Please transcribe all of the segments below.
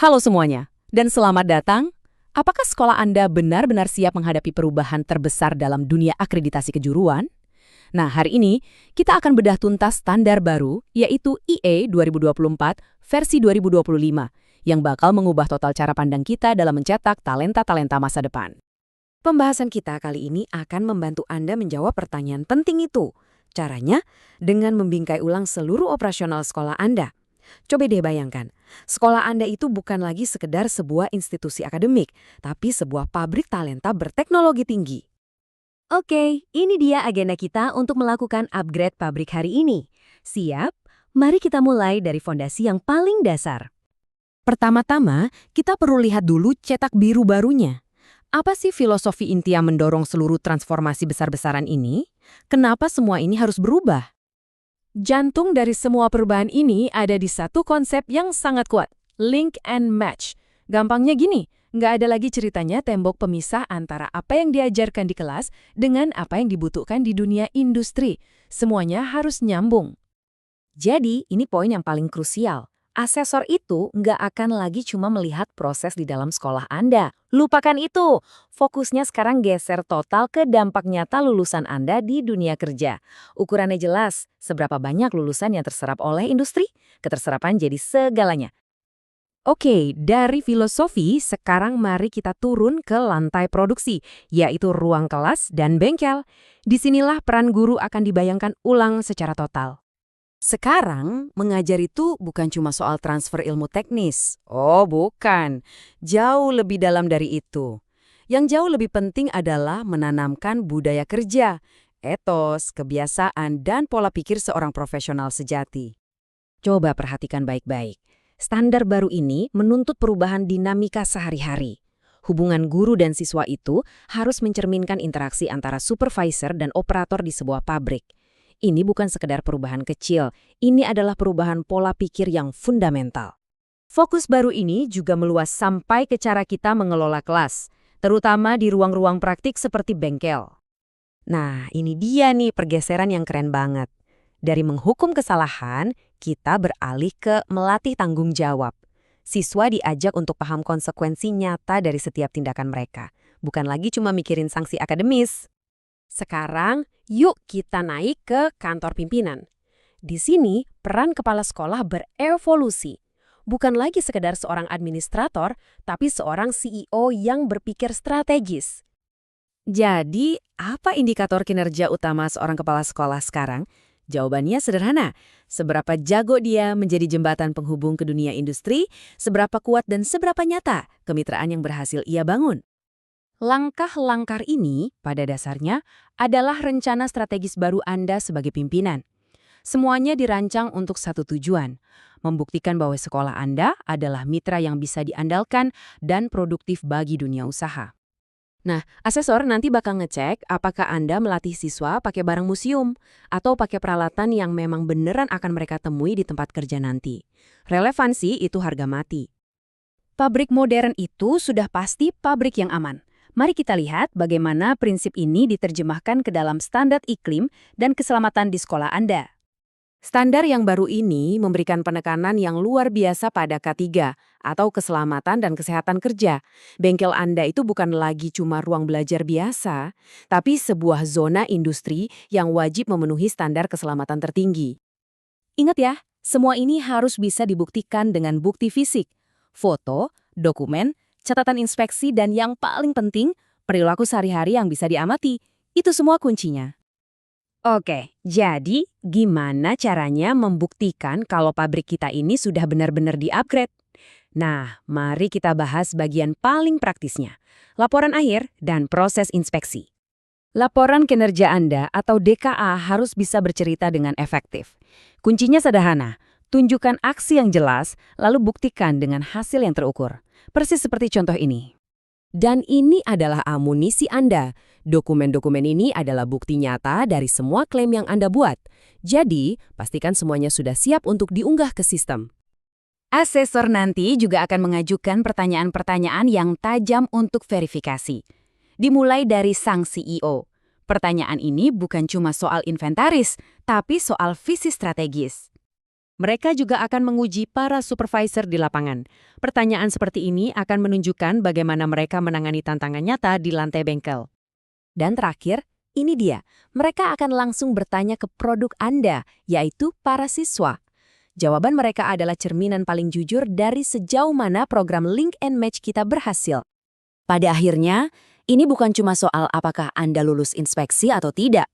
Halo semuanya, dan selamat datang. Apakah sekolah Anda benar-benar siap menghadapi perubahan terbesar dalam dunia akreditasi kejuruan? Nah, hari ini kita akan bedah tuntas standar baru, yaitu IE 2024 versi 2025, yang bakal mengubah total cara pandang kita dalam mencetak talenta-talenta masa depan. Pembahasan kita kali ini akan membantu Anda menjawab pertanyaan penting itu. Caranya dengan membingkai ulang seluruh operasional sekolah Anda. Coba deh bayangkan, sekolah Anda itu bukan lagi sekedar sebuah institusi akademik, tapi sebuah pabrik talenta berteknologi tinggi. Oke, ini dia agenda kita untuk melakukan upgrade pabrik hari ini. Siap? Mari kita mulai dari fondasi yang paling dasar. Pertama-tama, kita perlu lihat dulu cetak biru barunya. Apa sih filosofi inti yang mendorong seluruh transformasi besar-besaran ini? Kenapa semua ini harus berubah? Jantung dari semua perubahan ini ada di satu konsep yang sangat kuat, link and match. Gampangnya gini, nggak ada lagi ceritanya tembok pemisah antara apa yang diajarkan di kelas dengan apa yang dibutuhkan di dunia industri. Semuanya harus nyambung. Jadi, ini poin yang paling krusial. Asesor itu nggak akan lagi cuma melihat proses di dalam sekolah Anda. Lupakan itu. Fokusnya sekarang geser total ke dampak nyata lulusan Anda di dunia kerja. Ukurannya jelas, seberapa banyak lulusan yang terserap oleh industri? Keterserapan jadi segalanya. Oke, dari filosofi, sekarang mari kita turun ke lantai produksi, yaitu ruang kelas dan bengkel. Disinilah peran guru akan dibayangkan ulang secara total. Sekarang, mengajar itu bukan cuma soal transfer ilmu teknis. Oh, bukan. Jauh lebih dalam dari itu. Yang jauh lebih penting adalah menanamkan budaya kerja, etos, kebiasaan, dan pola pikir seorang profesional sejati. Coba perhatikan baik-baik. Standar baru ini menuntut perubahan dinamika sehari-hari. Hubungan guru dan siswa itu harus mencerminkan interaksi antara supervisor dan operator di sebuah pabrik. Ini bukan sekedar perubahan kecil, ini adalah perubahan pola pikir yang fundamental. Fokus baru ini juga meluas sampai ke cara kita mengelola kelas, terutama di ruang-ruang praktik seperti bengkel. Nah, ini dia nih pergeseran yang keren banget. Dari menghukum kesalahan, kita beralih ke melatih tanggung jawab. Siswa diajak untuk paham konsekuensi nyata dari setiap tindakan mereka, bukan lagi cuma mikirin sanksi akademis. Sekarang, yuk kita naik ke kantor pimpinan. Di sini, peran kepala sekolah berevolusi. Bukan lagi sekedar seorang administrator, tapi seorang CEO yang berpikir strategis. Jadi, apa indikator kinerja utama seorang kepala sekolah sekarang? Jawabannya sederhana. Seberapa jago dia menjadi jembatan penghubung ke dunia industri, seberapa kuat dan seberapa nyata kemitraan yang berhasil ia bangun. Langkah-langkah ini, pada dasarnya, adalah rencana strategis baru Anda sebagai pimpinan. Semuanya dirancang untuk satu tujuan, membuktikan bahwa sekolah Anda adalah mitra yang bisa diandalkan dan produktif bagi dunia usaha. Nah, asesor nanti bakal ngecek apakah Anda melatih siswa pakai barang museum atau pakai peralatan yang memang beneran akan mereka temui di tempat kerja nanti. Relevansi itu harga mati. Pabrik modern itu sudah pasti pabrik yang aman. Mari kita lihat bagaimana prinsip ini diterjemahkan ke dalam standar iklim dan keselamatan di sekolah Anda. Standar yang baru ini memberikan penekanan yang luar biasa pada K3 atau keselamatan dan kesehatan kerja. Bengkel Anda itu bukan lagi cuma ruang belajar biasa, tapi sebuah zona industri yang wajib memenuhi standar keselamatan tertinggi. Ingat ya, semua ini harus bisa dibuktikan dengan bukti fisik, foto, dokumen, catatan inspeksi, dan yang paling penting, perilaku sehari-hari yang bisa diamati. Itu semua kuncinya. Oke, jadi gimana caranya membuktikan kalau pabrik kita ini sudah benar-benar di-upgrade? Nah, mari kita bahas bagian paling praktisnya, laporan akhir dan proses inspeksi. Laporan kinerja Anda atau DKA harus bisa bercerita dengan efektif. Kuncinya sederhana, tunjukkan aksi yang jelas, lalu buktikan dengan hasil yang terukur. Persis seperti contoh ini. Dan ini adalah amunisi Anda. Dokumen-dokumen ini adalah bukti nyata dari semua klaim yang Anda buat. Jadi, pastikan semuanya sudah siap untuk diunggah ke sistem. Asesor nanti juga akan mengajukan pertanyaan-pertanyaan yang tajam untuk verifikasi. Dimulai dari sang CEO. Pertanyaan ini bukan cuma soal inventaris, tapi soal visi strategis. Mereka juga akan menguji para supervisor di lapangan. Pertanyaan seperti ini akan menunjukkan bagaimana mereka menangani tantangan nyata di lantai bengkel. Dan terakhir, ini dia. Mereka akan langsung bertanya ke produk Anda, yaitu para siswa. Jawaban mereka adalah cerminan paling jujur dari sejauh mana program Link and Match kita berhasil. Pada akhirnya, ini bukan cuma soal apakah Anda lulus inspeksi atau tidak.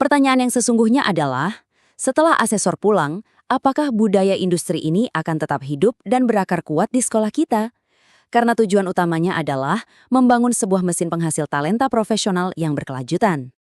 Pertanyaan yang sesungguhnya adalah, setelah asesor pulang, apakah budaya industri ini akan tetap hidup dan berakar kuat di sekolah kita? Karena tujuan utamanya adalah membangun sebuah mesin penghasil talenta profesional yang berkelanjutan.